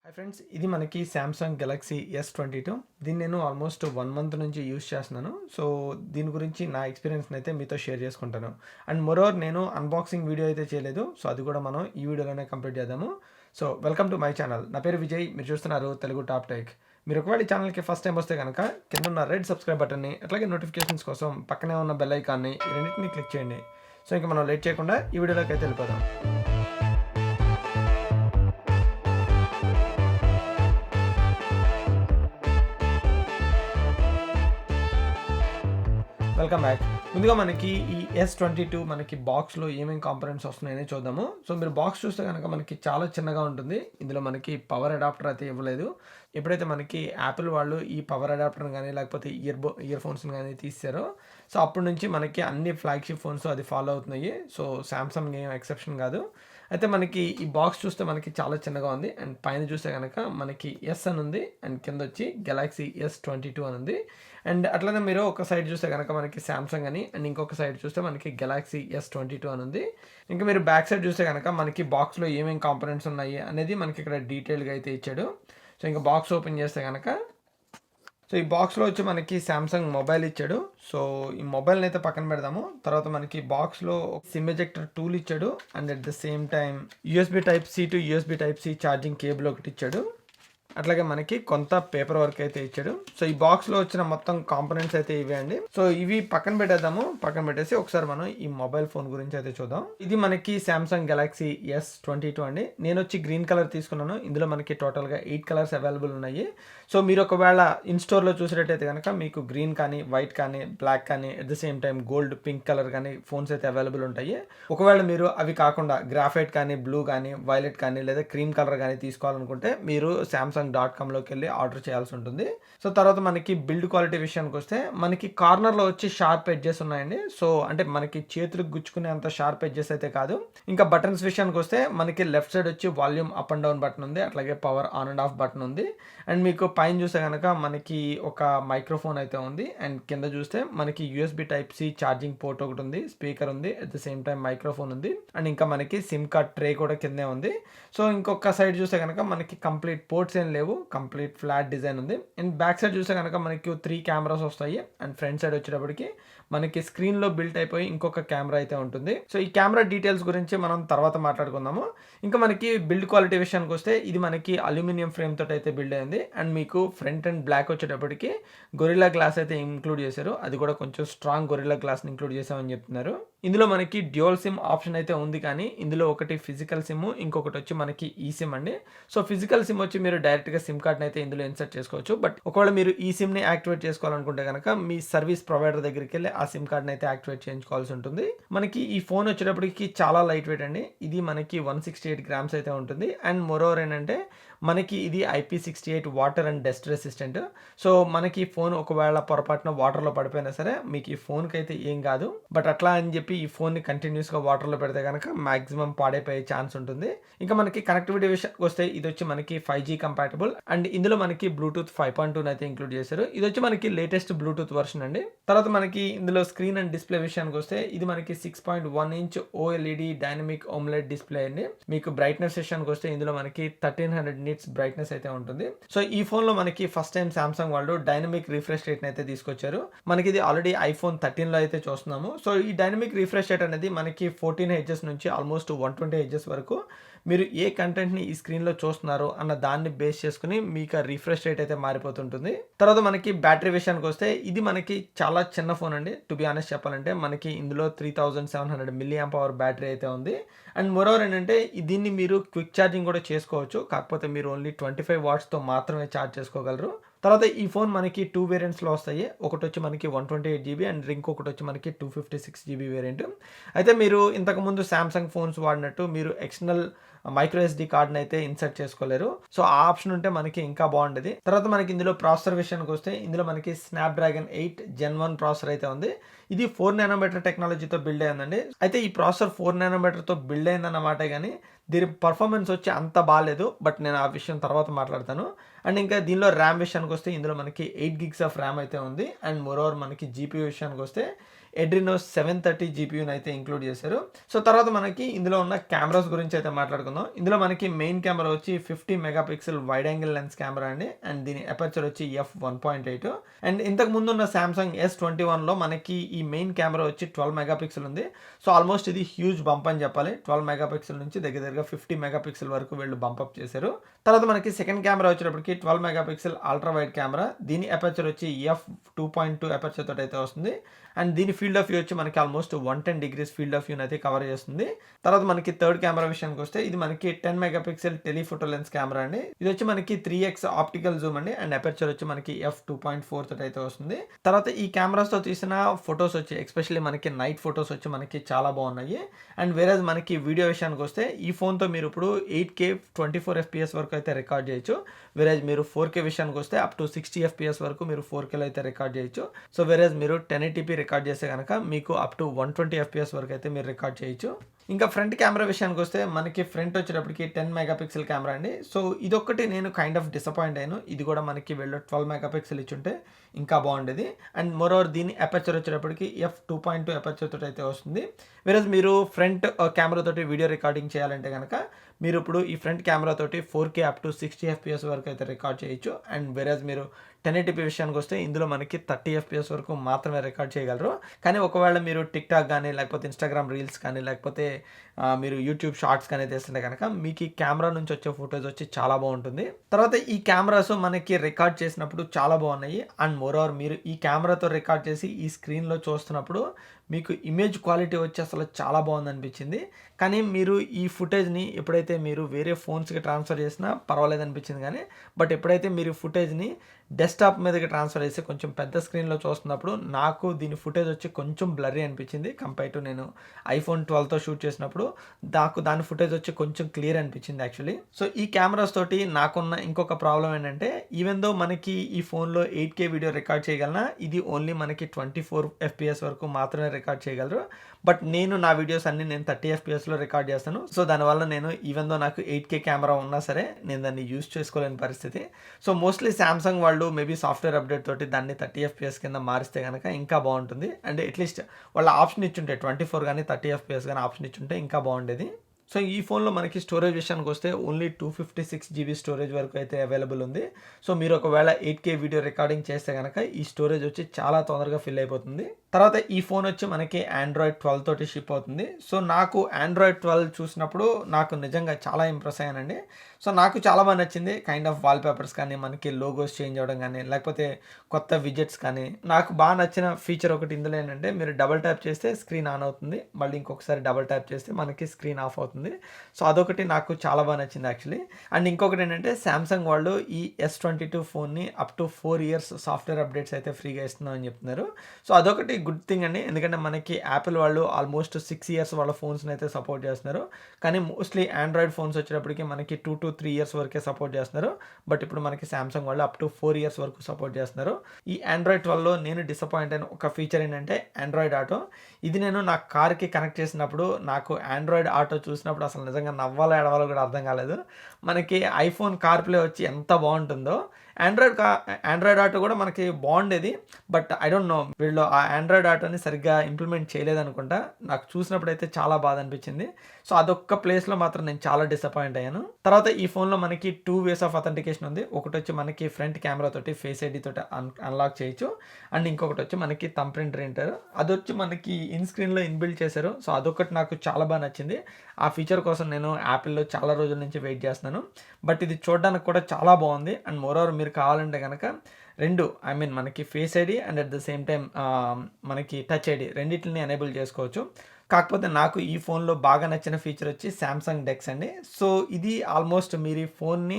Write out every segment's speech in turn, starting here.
Hi friends, ఇది మనకి Samsung Galaxy S22. దీన్ని నేను ఆల్మోస్ట్ 1 మంత్ నుంచి యూస్ చేస్తున్నాను. సో దీని గురించి నా ఎక్స్పీరియన్స్ని అయితే మీతో షేర్ చేసుకుంటాను. అండ్ మోరోవర్ నేను అన్బాక్సింగ్ వీడియో అయితే చేయలేదు. సో అది కూడా మనం ఈ వీడియోలోనే కంప్లీట్ చేద్దాము. So welcome to my channel. నా పేరు విజయ్, మీరు చూస్తున్నారు తెలుగు టాప్ టెక్. మీరు ఒకవేళ ఈ ఛానల్కి ఫస్ట్ టైం వస్తే కనుక కింద ఉన్న రెడ్ సబ్స్క్రైబ్ బటన్ని, అట్లాగే నోటిఫికేషన్స్ కోసం పక్కనే ఉన్న బెల్ ఐకాన్ని ఈ రెండింటిని క్లిక్ చేయండి. సో ఇంకా మనం లేట్ చేయకుండా ఈ వీడియోలోకి అయితే వెళ్ళిపోదాం. Welcome back. ముందుగా మనకి ఈ S22 మనకి బాక్స్లో ఏమేమి కాంపోనెంట్స్ వస్తున్నాయని చూద్దాము. సో మీరు బాక్స్ చూస్తే కనుక మనకి చాలా చిన్నగా ఉంటుంది. ఇందులో మనకి పవర్ అడాప్టర్ అయితే ఇవ్వలేదు. ఎప్పుడైతే మనకి యాపిల్ వాళ్ళు ఈ పవర్ అడాప్టర్ని కానీ లేకపోతే ఇయర్ ఫోన్స్ని కానీ తీసారో, సో అప్పటి నుంచి మనకి అన్ని ఫ్లాగ్షిప్ ఫోన్స్ అది ఫాలో అవుతున్నాయి. సో సామ్సంగ్ ఏం ఎక్సెప్షన్ కాదు. అయితే మనకి ఈ బాక్స్ చూస్తే మనకి చాలా చిన్నగా ఉంది. అండ్ పైన చూస్తే కనుక మనకి ఎస్ అని ఉంది, అండ్ కింద వచ్చి గెలాక్సీ S22 అని ఉంది. అండ్ అట్లనే మీరు ఒక సైడ్ చూస్తే కనుక మనకి సామ్సంగ్ అని, అండ్ ఇంకొక సైడ్ చూస్తే మనకి గెలాక్సీ S22 అని ఉంది. ఇంకా మీరు బ్యాక్ సైడ్ చూస్తే కనుక మనకి బాక్స్లో ఏమేమి కాంపోనెంట్స్ ఉన్నాయి అనేది మనకి ఇక్కడ డీటెయిల్గా అయితే ఇచ్చాడు. సో ఇంకా బాక్స్ ఓపెన్ చేస్తే కనుక సో ఈ బాక్స్లో వచ్చి మనకి సామ్సంగ్ మొబైల్ ఇచ్చాడు. సో ఈ మొబైల్ని అయితే పక్కన పెడదాము. తర్వాత మనకి బాక్స్లో సిమ్ ఎజెక్టర్ టూల్ ఇచ్చాడు. And at the same time USB Type-C to USB Type-C charging cable ఒకటి ఇచ్చాడు. అట్లాగే మనకి కొంత పేపర్ వర్క్ అయితే ఇచ్చాడు. సో ఈ బాక్స్లో వచ్చిన మొత్తం కాంపోనెంట్స్ అయితే ఇవే అండి. సో ఇవి పక్కన పెట్టేద్దాము. పక్కన పెట్టేసి ఒకసారి మనం ఈ మొబైల్ ఫోన్ గురించి అయితే చూద్దాం. ఇది మనకి సామ్సంగ్ గెలాక్సీ S22 అండి. నేను వచ్చి గ్రీన్ కలర్ తీసుకున్నాను. ఇందులో మనకి టోటల్గా 8 కలర్స్ అవైలబుల్ ఉన్నాయి. సో మీరు ఒకవేళ ఇన్స్టోర్లో చూసినట్టయితే కనుక మీకు గ్రీన్ కానీ, వైట్ కానీ, బ్లాక్ కానీ, at the same time gold, pink colour కానీ ఫోన్స్ అయితే అవైలబుల్ ఉంటాయి. ఒకవేళ మీరు అవి కాకుండా గ్రాఫైట్ కానీ, బ్లూ కానీ, వైలెట్ కానీ, లేదా క్రీమ్ కలర్ కానీ తీసుకోవాలనుకుంటే మీరు samsung.com-లోకి వెళ్ళి ఆర్డర్ చేయాల్సి ఉంటుంది. సో తర్వాత మనకి బిల్డ్ క్వాలిటీ విషయానికి వస్తే మనకి కార్నర్లో వచ్చి షార్ప్ ఎడ్జెస్ ఉన్నాయండి. సో అంటే మనకి చేతులకు గుచ్చుకునే అంత షార్ప్ ఎడ్జెస్ అయితే కాదు. ఇంకా బటన్స్ విషయానికి వస్తే మనకి లెఫ్ట్ సైడ్ వచ్చి volume up and down button ఉంది, అట్లాగే power on and of button ఉంది. అండ్ మీకు పైన చూస్తే కనుక మనకి ఒక మైక్రోఫోన్ అయితే ఉంది. అండ్ కింద చూస్తే మనకి USB Type-C ఛార్జింగ్ పోర్ట్ ఒకటి ఉంది, స్పీకర్ ఉంది, at the same time microphone ఉంది. అండ్ ఇంకా మనకి సిమ్ కార్డ్ ట్రే కూడా కిందే ఉంది. సో ఇంకొక సైడ్ చూస్తే కనుక మనకి కంప్లీట్ పోర్ట్స్ ఏం లేవు, కంప్లీట్ ఫ్లాట్ డిజైన్ ఉంది. అండ్ బ్యాక్ సైడ్ చూస్తే కనుక మనకి 3 కెమెరాస్ వస్తాయి. అండ్ ఫ్రంట్ సైడ్ వచ్చేటప్పటికి మనకి స్క్రీన్లో బిల్ట్ అయిపోయి ఇంకొక కెమెరా అయితే ఉంటుంది. సో ఈ కెమెరా డీటెయిల్స్ గురించి మనం తర్వాత మాట్లాడుకుందాము. ఇంకా మనకి బిల్డ్ క్వాలిటీ విషయానికి వస్తే ఇది మనకి అల్యూమినియం ఫ్రేమ్ తోటి అయితే బిల్డ్ అయింది. అండ్ మీకు ఫ్రంట్ అండ్ బ్లాక్ వచ్చేటప్పటికి గొరిల్లా గ్లాస్ అయితే ఇంక్లూడ్ చేశారు. అది కూడా కొంచెం స్ట్రాంగ్ గొరిల్లా గ్లాస్ని ఇంక్లూడ్ చేసామని చెప్తున్నారు. ఇందులో మనకి డ్యూయల్ సిమ్ ఆప్షన్ అయితే ఉంది, కానీ ఇందులో ఒకటి ఫిజికల్ సిమ్, ఇంకొకటి వచ్చి మనకి ఈ సిమ్ అండి. సో ఫిజికల్ సిమ్ వచ్చి మీరు డైరెక్ట్గా సిమ్ కార్డ్ని అయితే ఇందులో ఇన్సర్ట్ చేసుకోవచ్చు. బట్ ఒకవేళ మీరు ఈ సిమ్ని యాక్టివేట్ చేసుకోవాలనుకుంటే కనుక మీ సర్వీస్ ప్రొవైడర్ దగ్గరికి వెళ్ళి ఆ సిమ్ కార్డ్ని అయితే యాక్టివేట్ చేయించుకోవాల్సి ఉంటుంది. మనకి ఈ ఫోన్ వచ్చేటప్పటికి చాలా లైట్ వెయిట్ అండి. ఇది మనకి 168 గ్రామ్స్ అయితే ఉంటుంది. అండ్ మోరోవర్ ఏంటంటే మనకి ఇది IP68 water and dust resistant. So మనకి ఫోన్ ఒకవేళ పొరపాటున వాటర్లో పడిపోయినా సరే మీకు ఈ ఫోన్కి అయితే ఏం కాదు. బట్ అట్లా అని చెప్పి ఈ ఫోన్ని కంటిన్యూస్గా వాటర్లో పెడితే కనుక మాక్సిమం పాడైపోయే ఛాన్స్ ఉంటుంది. ఇంకా మనకి కనెక్టివిటీ విషయానికి వస్తే ఇది వచ్చి మనకి 5G కంపాటబుల్. అండ్ ఇందులో మనకి బ్లూటూత్ 5.2 అయితే ఇంక్లూడ్ చేశారు. ఇది వచ్చి మనకి లేటెస్ట్ బ్లూటూత్ వర్షన్ అండి. తర్వాత మనకి ఇందులో స్క్రీన్ అండ్ డిస్ప్లే విషయానికి వస్తే ఇది మనకి 6.1 inch OLED dynamic OLED display అండి. మీకు బ్రైట్నెస్ విషయానికి వస్తే ఇందులో మనకి 1300 నిట్స్ బ్రైట్నెస్ అయితే ఉంటుంది. సో ఈ ఫోన్ లో మనకి ఫస్ట్ టైం సామ్సంగ్ వాళ్ళు డైనమిక్ రిఫ్రెష్ రేట్ అయితే తీసుకొచ్చారు. మనకి ఇది ఆల్రెడీ iPhone 13 లో అయితే చూస్తున్నాము. సో ఈ డైనమిక్ రిఫ్రెష్ రేట్ అనేది మనకి 14 Hz నుంచి ఆల్మోస్ట్ 120 Hz వరకు మీరు ఏ కంటెంట్ని ఈ స్క్రీన్లో చూస్తున్నారో అన్న దాన్ని బేస్ చేసుకుని మీకు ఆ రిఫ్రెష్ రేట్ అయితే మారిపోతుంటుంది. తర్వాత మనకి బ్యాటరీ విషయానికి వస్తే ఇది మనకి చాలా చిన్న ఫోన్ అండి. టు బి ఆనెస్ట్ చెప్పాలంటే మనకి ఇందులో 3700 mAh బ్యాటరీ అయితే ఉంది. అండ్ మోరోవర్ ఏంటంటే దీన్ని మీరు క్విక్ ఛార్జింగ్ కూడా చేసుకోవచ్చు. కాకపోతే మీరు ఓన్లీ 25 వాట్స్తో మాత్రమే ఛార్జ్ చేసుకోగలరు. తర్వాత ఈ ఫోన్ మనకి 2 వేరియంట్స్లో వస్తాయి. ఒకటి వచ్చి మనకి 128GB అండ్ ఇంకొకటి వచ్చి మనకి 256GB వేరియంట్. అయితే మీరు ఇంతకుముందు సామ్సంగ్ ఫోన్స్ వాడినట్టు మీరు ఎక్స్టర్నల్ మైక్రో SD కార్డ్ని అయితే ఇన్సర్ట్ చేసుకోలేరు. సో ఆ ఆప్షన్ ఉంటే మనకి ఇంకా బాగుండేది. తర్వాత మనకి ఇందులో ప్రాసెసర్ విషయానికి వస్తే ఇందులో మనకి స్నాప్డ్రాగన్ 8 Gen 1 ప్రాసెసర్ అయితే ఉంది. ఇది 4 nm టెక్నాలజీతో బిల్డ్ అయిందండి. అయితే ఈ ప్రాసెసర్ 4 nmతో బిల్డ్ అయిందన్నమాట, కానీ దీని పర్ఫార్మెన్స్ వచ్చి అంత బాగాలేదు. బట్ నేను ఆ విషయం తర్వాత మాట్లాడతాను. అండ్ ఇంకా దీనిలో ర్యామ్ విషయానికి వస్తే ఇందులో మనకి 8 GB ఆఫ్ ర్యామ్ అయితే ఉంది. అండ్ మోరోవర్ మనకి GPU విషయానికి వస్తే Adreno 730 జీపీయూని అయితే ఇంక్లూడ్ చేశారు. సో తర్వాత మనకి ఇందులో ఉన్న కెమెరాస్ గురించి అయితే మాట్లాడుకుందాం. ఇందులో మనకి మెయిన్ కెమెరా వచ్చి 50 megapixel wide angle lens camera అండి. అండ్ దీని అపర్చర్ వచ్చి f1.8. అండ్ ఇంతకు ముందు ఉన్న Samsung S21లో మనకి ఈ మెయిన్ కెమెరా వచ్చి 12 మెగాపిక్సెల్ ఉంది. సో ఆల్మోస్ట్ ఇది హ్యూజ్ బంప్ అని చెప్పాలి. 12 మెగాపిక్సెల్ నుంచి దగ్గరగా 50 మెగాపిక్సెల్ వరకు వీళ్ళు బంపప్ చేశారు. తర్వాత మనకి సెకండ్ కెమెరా వచ్చేటప్పటికి 12 మెగాపిక్సెల్ అల్ట్రా వైడ్ కెమెరా. దీని అపర్చర్ వచ్చి f2.2 అపర్చర్ తోటి అయితే వస్తుంది. అండ్ దీని ఫీల్డ్ ఆఫ్ వ్యూ వచ్చి మనకి ఆల్మోస్ట్ 110 డిగ్రీస్ ఫీల్డ్ ఆఫ్ వ్యూని అయితే కవర్ చేస్తుంది. తర్వాత మనకి థర్డ్ కెమెరా విషయానికి వస్తే ఇది మనకి 10 మెగాపిక్సెల్ టెలిఫోటో లెన్స్ కెమెరా అండి. ఇది వచ్చి మనకి 3x ఆప్టికల్ జూమ్ అండి. అండ్ అపర్చర్ వచ్చి మనకి f2.4 తోటి అయితే వస్తుంది. తర్వాత ఈ కెమెరాస్ తో తీసిన ఫొటోస్ వచ్చి ఎస్పెషల్లీ మనకి నైట్ ఫొటోస్ వచ్చి మనకి చాలా బాగున్నాయి. అండ్ వేరేజ్ మనకి వీడియో విషయానికి వస్తే ఈ ఫోన్ తో మీరు ఇప్పుడు 8K 24 FPS వరకు అయితే రికార్డ్ చేయొచ్చు. వేరేజ్ మీరు 4K విషయానికి వస్తే అప్ టు 60 FPS వరకు మీరు 4Kలో అయితే రికార్డ్ చేయొచ్చు. సో వేరేజ్ మీరు 1080p రికార్డ్ చేస్తే కనుక మీకు అప్ టు 120 FPS వరకు అయితే మీరు రికార్డ్ చేయొచ్చు. ఇంకా ఫ్రంట్ కెమెరా విషయానికి వస్తే మనకి ఫ్రంట్ వచ్చేటప్పటికి 10 మెగాపిక్సెల్ కెమెరా అండి. సో ఇదొక్కటి నేను కైండ్ ఆఫ్ డిసప్పాయింట్ అయ్యాను. ఇది కూడా మనకి వీళ్ళు 12 మెగాపిక్సెల్ ఇచ్చుంటే ఇంకా బాగుండేది. అండ్ మోరోవర్ దీని అపర్చర్ వచ్చేటప్పటికి f2.2 అపర్చర్ తోటి అయితే వస్తుంది. వేరేజ్ మీరు ఫ్రంట్ కెమెరా తోటి వీడియో రికార్డింగ్ చేయాలంటే కనుక మీరు ఇప్పుడు ఈ ఫ్రంట్ కెమెరా తోటి 4K అప్ టు 60 FPS వరకు అయితే రికార్డ్ చేయొచ్చు. అండ్ వేరేజ్ మీరు 1080p విషయానికి వస్తే ఇందులో మనకి 30 FPS వరకు మాత్రమే రికార్డ్ చేయగలరు. కానీ ఒకవేళ మీరు టిక్టాక్ కానీ లేకపోతే ఇన్స్టాగ్రామ్ రీల్స్ కానీ లేకపోతే మీరు యూట్యూబ్ షార్ట్స్ కానీ తీస్తుంటే కనుక మీకు ఈ కెమెరా నుంచి వచ్చే ఫోటోస్ వచ్చి చాలా బాగుంటుంది. తర్వాత ఈ కెమెరాస్ మనకి రికార్డ్ చేసినప్పుడు చాలా బాగున్నాయి. అండ్ మోరోవర్ మీరు ఈ కెమెరాతో రికార్డ్ చేసి ఈ స్క్రీన్లో చూస్తున్నప్పుడు మీకు ఇమేజ్ క్వాలిటీ వచ్చి అసలు చాలా బాగుంది అనిపించింది. కానీ మీరు ఈ ఫుటేజ్ని ఎప్పుడైతే మీరు వేరే ఫోన్స్కి ట్రాన్స్ఫర్ చేసినా పర్వాలేదు అనిపించింది. కానీ బట్ ఎప్పుడైతే మీరు ఫుటేజ్ని డెస్క్టాప్ మీదకి ట్రాన్స్ఫర్ చేసి కొంచెం పెద్ద స్క్రీన్లో చూస్తున్నప్పుడు నాకు దీని ఫుటేజ్ వచ్చి కొంచెం బ్లర్రీ అనిపించింది. కంపేర్ టు నేను iPhone 12తో షూట్ చేసినప్పుడు దాని ఫుటేజ్ వచ్చి కొంచెం క్లియర్ అనిపించింది యాక్చువల్లీ. సో ఈ కెమెరాస్ తోటి నాకున్న ఇంకొక ప్రాబ్లం ఏంటంటే ఈవెన్ దో మనకి ఈ ఫోన్లో 8K వీడియో రికార్డ్ చేయగలనా, ఇది ఓన్లీ మనకి 24 FPS వరకు మాత్రమే రికార్డ్ చేయగలరు. బట్ నేను నా వీడియోస్ అన్ని నేను 30 FPSలో రికార్డ్ చేస్తాను. సో దానివల్ల నేను ఈవెన్ దో నాకు 8K కెమెరా ఉన్నా సరే నేను దాన్ని యూజ్ చేసుకోలేని పరిస్థితి. సో మోస్ట్లీ సామ్సంగ్ వాళ్ళు మేబీ సాఫ్ట్వేర్ అప్డేట్ తోటి దాన్ని 30 FPS కింద మారిస్తే కనుక ఇంకా బాగుంటుంది. అండ్ అట్లీస్ట్ వాళ్ళ ఆప్షన్ ఇచ్చుంటే 24 కానీ 30 FPS కానీ ఆప్షన్ ఇచ్చుంటే ఇంకా బాగుండేది. సో ఈ ఫోన్లో మనకి స్టోరేజ్ విషయానికి వస్తే ఓన్లీ 256 GB స్టోరేజ్ వరకు అయితే అవైలబుల్ ఉంది. సో మీరు ఒకవేళ 8K వీడియో రికార్డింగ్ చేస్తే కనుక ఈ స్టోరేజ్ వచ్చి చాలా తొందరగా ఫిల్ అయిపోతుంది. తర్వాత ఈ ఫోన్ వచ్చి మనకి Android 12 తోటి షిప్ అవుతుంది. సో నాకు Android 12 చూసినప్పుడు నాకు నిజంగా చాలా ఇంప్రెస్ అయ్యానండి. సో నాకు చాలా బాగా నచ్చింది. కైండ్ ఆఫ్ వాల్పేపర్స్ కానీ మనకి లోగోస్ చేంజ్ అవ్వడం కానీ లేకపోతే కొత్త విజెట్స్ కానీ నాకు బాగా నచ్చిన ఫీచర్ ఒకటి ఇందులో ఏంటంటే మీరు డబుల్ ట్యాప్ చేస్తే స్క్రీన్ ఆన్ అవుతుంది, మళ్ళీ ఇంకొకసారి డబుల్ ట్యాప్ చేస్తే మనకి స్క్రీన్ ఆఫ్ అవుతుంది. సో అదొకటి నాకు చాలా బాగా నచ్చింది యాక్చువల్లీ. అండ్ ఇంకొకటి ఏంటంటే సామ్సంగ్ వాళ్ళు ఈ S22 ఫోన్ని up to 4 years software updates అయితే ఫ్రీగా ఇస్తున్నాం అని చెప్తున్నారు. సో అదొకటి గుడ్ థింగ్ అండి. ఎందుకంటే మనకి యాపిల్ వాళ్ళు ఆల్మోస్ట్ 6 years వాళ్ళ ఫోన్స్ని అయితే సపోర్ట్ చేస్తున్నారు. కానీ మోస్ట్లీ ఆండ్రాయిడ్ ఫోన్స్ వచ్చేటప్పటికి మనకి 2 to 3 years వరకే సపోర్ట్ చేస్తున్నారు. బట్ ఇప్పుడు మనకి సామ్సంగ్ వాళ్ళు అప్ టు 4 years వరకు సపోర్ట్ చేస్తున్నారు. ఈ Android 12లో నేను డిసప్పాయింట్ అయిన ఒక ఫీచర్ ఏంటంటే ఆండ్రాయిడ్ ఆటో. ఇది నేను నా కార్కి కనెక్ట్ చేసినప్పుడు నాకు ఆండ్రాయిడ్ ఆటో చూసినప్పుడు అసలు నిజంగా నవ్వాలో ఏడవాలో కూడా అర్థం కాలేదు. మనకి ఐఫోన్ కార్ప్లే వచ్చి ఎంత బాగుంటుందో ఆండ్రాయిడ్ ఆటో కూడా మనకి బాగుండేది. బట్ ఐ డోంట్ నో వీళ్ళు ఆ ఆండ్రాయిడ్ ఆటోని సరిగ్గా ఇంప్లిమెంట్ చేయలేదనుకుంటా. నాకు చూసినప్పుడు అయితే చాలా బాధ అనిపించింది. సో అదొక్క ప్లేస్లో మాత్రం నేను చాలా డిసప్పాయింట్ అయ్యాను. తర్వాత ఈ ఫోన్లో మనకి 2 ways ఆఫ్ అథెంటికేషన్ ఉంది. ఒకటి వచ్చి మనకి ఫ్రంట్ కెమెరా తోటి ఫేస్ ఐడి తోటి అన్లాక్ చేయొచ్చు. అండ్ ఇంకొకటి వచ్చి మనకి థంబ్ ప్రింట్ ప్రింటర్, అది వచ్చి మనకి ఇన్ స్క్రీన్లో ఇన్బిల్డ్ చేశారు. సో అదొకటి నాకు చాలా బాగా నచ్చింది. ఆ ఫీచర్ కోసం నేను యాపిల్లో చాలా రోజుల నుంచి వెయిట్ చేస్తున్నాను. బట్ ఇది చూడడానికి కూడా చాలా బాగుంది. అండ్ మోరోవర్ మీరు కావాలంటే కనుక రెండు మనకి face ID and at the same time మనకి టచ్ ఐడి రెండింటిని ఎనేబుల్ చేసుకోవచ్చు. కాకపోతే నాకు ఈ ఫోన్లో బాగా నచ్చిన ఫీచర్ వచ్చి సామ్సంగ్ డెక్స్ అండి. సో ఇది ఆల్మోస్ట్ మీరు ఈ ఫోన్ని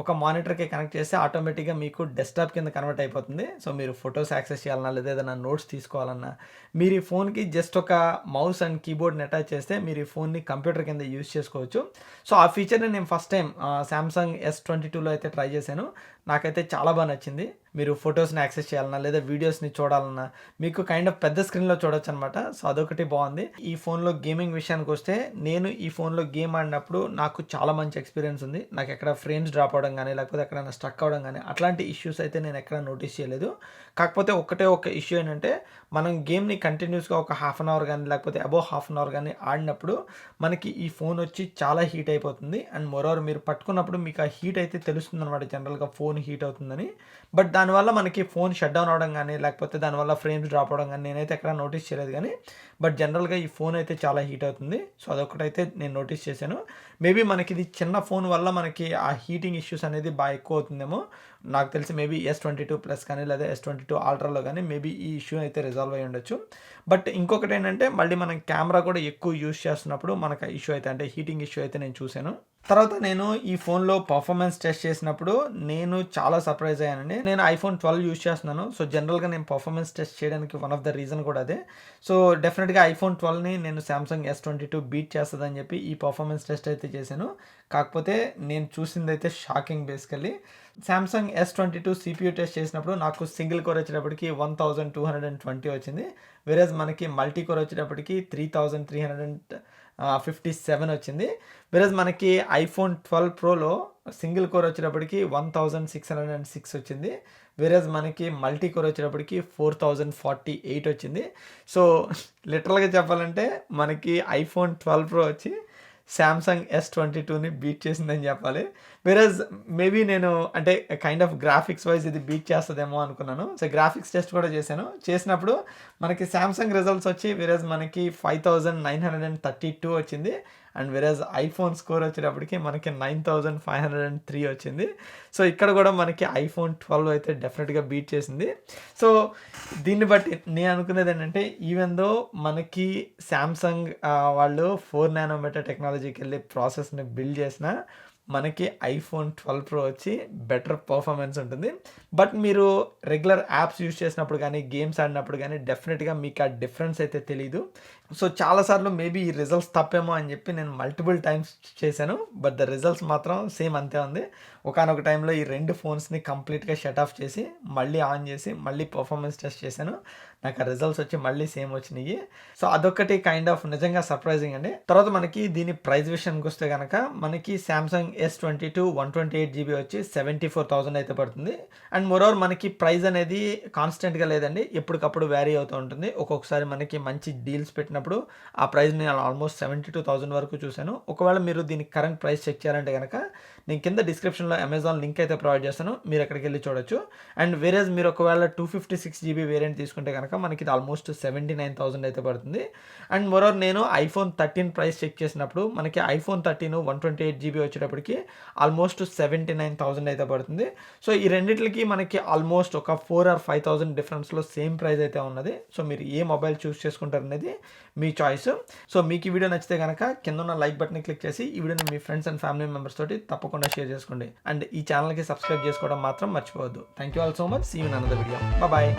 ఒక మానిటర్కి కనెక్ట్ చేస్తే ఆటోమేటిక్గా మీకు డెస్క్టాప్ కింద కన్వర్ట్ అయిపోతుంది. సో మీరు ఫొటోస్ యాక్సెస్ చేయాలన్నా లేదా ఏదైనా నోట్స్ తీసుకోవాలన్నా మీరు ఈ ఫోన్కి జస్ట్ ఒక మౌస్ అండ్ కీబోర్డ్ని అటాచ్ చేస్తే మీరు ఈ ఫోన్ని కంప్యూటర్ కింద యూజ్ చేసుకోవచ్చు. సో ఆ ఫీచర్ని నేను ఫస్ట్ టైం సామ్సంగ్ S22లో అయితే ట్రై చేశాను. నాకైతే చాలా బాగా నచ్చింది. మీరు ఫొటోస్ని యాక్సెస్ చేయాలన్నా లేదా వీడియోస్ని చూడాలన్నా మీకు కైండ్ ఆఫ్ పెద్ద స్క్రీన్లో చూడొచ్చు అనమాట. సో అదొకటి బాగుంది. ఈ ఫోన్లో గేమింగ్ విషయానికి వస్తే నేను ఈ ఫోన్లో గేమ్ ఆడినప్పుడు నాకు చాలా మంచి ఎక్స్పీరియన్స్ ఉంది. నాకు ఎక్కడ ఫ్రేమ్స్ డ్రాప్ అవ్వడం కానీ లేకపోతే ఎక్కడైనా స్ట్రక్ అవ్వడం కానీ అట్లాంటి ఇష్యూస్ అయితే నేను ఎక్కడ నోటీస్ చేయలేదు. కాకపోతే ఒక ఇష్యూ ఏంటంటే మనం గేమ్ని కంటిన్యూస్గా ఒక హాఫ్ అన్ అవర్ కానీ లేకపోతే అబోవ్ హాఫ్ అన్ అవర్ కానీ ఆడినప్పుడు మనకి ఈ ఫోన్ వచ్చి చాలా హీట్ అయిపోతుంది. అండ్ మోరోవర్ మీరు పట్టుకున్నప్పుడు మీకు ఆ హీట్ అయితే తెలుస్తుంది అనమాట, జనరల్గా ఫోన్ హీట్ అవుతుందని. బట్ దానివల్ల మనకి ఫోన్ షట్ డౌన్ అవడం కానీ లేకపోతే దానివల్ల ఫ్రేమ్స్ డ్రాప్ అవడం కానీ నేనైతే ఎక్కడ నోటీస్ చేయలేదు. కానీ బట్ జనరల్గా ఈ ఫోన్ అయితే చాలా హీట్ అవుతుంది. సో అదొకటైతే నేను నోటీస్ చేశాను. మేబీ మనకి ఇది చిన్న ఫోన్ వల్ల మనకి ఆ హీటింగ్ ఇష్యూస్ అనేది బాగా ఎక్కువ అవుతుందేమో నాకు తెలిసి. మేబీ S22 ప్లస్ కానీ లేదా S22 అల్ట్రాలో కానీ మేబీ ఈ ఇష్యూ అయితే రిజాల్వ్ అయ్యి ఉండొచ్చు. బట్ ఇంకొకటి ఏంటంటే మళ్ళీ మనం కెమెరా కూడా ఎక్కువ యూస్ చేస్తున్నప్పుడు మనకు ఆ ఇష్యూ అయితే అంటే హీటింగ్ ఇష్యూ అయితే నేను చూశాను. తర్వాత నేను ఈ ఫోన్లో పర్ఫార్మెన్స్ టెస్ట్ చేసినప్పుడు నేను చాలా సర్ప్రైజ్ అయ్యానండి. నేను iPhone 12 యూస్ చేస్తున్నాను. సో జనరల్గా నేను పర్ఫార్మెన్స్ టెస్ట్ చేయడానికి వన్ ఆఫ్ ద రీజన్ కూడా అదే. సో డెఫినెట్గా iPhone 12ని నేను Samsung S22 బీట్ చేస్తుందని చెప్పి ఈ పర్ఫార్మెన్స్ టెస్ట్ అయితే చేశాను. కాకపోతే నేను చూసింది అయితే shocking. Basically Samsung S22 CPU test చేసినప్పుడు నాకు సింగిల్ కోర్ వచ్చేటప్పటికి 1220 వచ్చింది. వేరేజ్ మనకి మల్టీ కోర్ వచ్చేటప్పటికి 3357 వచ్చింది. వేరేజ్ మనకి iPhone 12 Proలో సింగిల్ కోర్ వచ్చేటప్పటికి 1606 వచ్చింది. వేరేజ్ మనకి మల్టీ కోర్ వచ్చేటప్పటికి 4048 వచ్చింది. సో లిటరల్గా చెప్పాలంటే మనకి iPhone 12 Pro వచ్చి Samsung S22ని బీట్ చేసిందని చెప్పాలి. వేరేజ్ మేబీ నేను అంటే కైండ్ ఆఫ్ గ్రాఫిక్స్ వైజ్ ఇది బీట్ చేస్తుందేమో అనుకున్నాను. సో గ్రాఫిక్స్ టెస్ట్ కూడా చేసినప్పుడు మనకి Samsung రిజల్ట్స్ వచ్చి వేరేజ్ మనకి 5932 వచ్చింది. అండ్ వేరేజ్ iPhone స్కోర్ వచ్చేటప్పటికి మనకి 9503 వచ్చింది. సో ఇక్కడ కూడా మనకి iPhone 12 అయితే డెఫినెట్గా బీట్ చేసింది. సో దీన్ని బట్టి నేను అనుకునేది ఏంటంటే ఈవెన్ దో మనకి Samsung వాళ్ళు 4 nanometer టెక్నాలజీకి వెళ్ళి ప్రాసెస్ని బిల్డ్ చేసిన మనకి iPhone 12 Pro వచ్చి బెటర్ పర్ఫార్మెన్స్ ఉంటుంది. బట్ మీరు రెగ్యులర్ యాప్స్ యూజ్ చేసినప్పుడు కానీ గేమ్స్ ఆడినప్పుడు కానీ డెఫినెట్గా మీకు ఆ డిఫరెన్స్ అయితే తెలీదు. సో చాలాసార్లు మేబీ ఈ రిజల్ట్స్ తప్పేమో అని చెప్పి నేను మల్టిపుల్ టైమ్స్ చేశాను. బట్ ద రిజల్ట్స్ మాత్రం సేమ్ అంతే ఉంది. ఒకానొక టైంలో ఈ రెండు ఫోన్స్ని కంప్లీట్గా షట్ ఆఫ్ చేసి మళ్ళీ ఆన్ చేసి మళ్ళీ పర్ఫార్మెన్స్ టెస్ట్ చేశాను. నాకు ఆ రిజల్ట్స్ వచ్చి మళ్ళీ సేమ్ వచ్చినాయి. సో అదొకటి కైండ్ ఆఫ్ నిజంగా సర్ప్రైజింగ్ అండి. తర్వాత మనకి దీని ప్రైస్ విషయానికి వస్తే కనుక మనకి Samsung S22 128GB వచ్చి 74,000 అయితే పడుతుంది. అండ్ మోరోవర్ మనకి ప్రైస్ అనేది కాన్స్టెంట్గా లేదండి, ఎప్పటికప్పుడు వ్యారీ అవుతూ ఉంటుంది. ఒక్కొక్కసారి మనకి మంచి డీల్స్ పెట్టినప్పుడు ఆ ప్రైస్ని నేను ఆల్మోస్ట్ 72,000 వరకు చూశాను. ఒకవేళ మీరు దీనికి కరెంట్ ప్రైస్ చెక్ చేయాలంటే కనుక నేను కింద డిస్క్రిప్షన్లో అమెజాన్ లింక్ అయితే ప్రొవైడ్ చేస్తాను, మీరు అక్కడికి వెళ్ళి చూడొచ్చు. అండ్ వేరేజ్ మీరు ఒకవేళ 256GB వేరియంట్ తీసుకుంటే కనుక మనకి ఇది ఆల్మోస్ట్ 79,000 అయితే పడుతుంది. అండ్ మోరోవర్ నేను iPhone 13 ప్రైస్ చెక్ చేసినప్పుడు మనకి iPhone 13 128GB వచ్చేటప్పటికి ఆల్మోస్ట్ 79,000 అయితే పడుతుంది. సో ఈ రెండిట్లకి మనకి ఆల్మోస్ట్ ఒక 4 or 5,000 డిఫరెన్స్లో సేమ్ ప్రైస్ అయితే ఉన్నది. సో మీరు ఏ మొబైల్ చూస్ చేసుకుంటారు అనేది మీ చాయిస్. సో మీకు ఈ వీడియో నచ్చితే కనుక కింద ఉన్న లైక్ బటన్ని క్లిక్ చేసి ఈ వీడియోని మీ ఫ్రెండ్స్ అండ్ ఫ్యామిలీ మెంబర్స్ తోటి తప్పకుండా షేర్ చేసుకోండి. అండ్ ఈ ఛానల్కి సబ్స్క్రైబ్ చేసుకోవడం మాత్రం మర్చిపోవద్దు. Thank you all so much. See you in another video. Bye.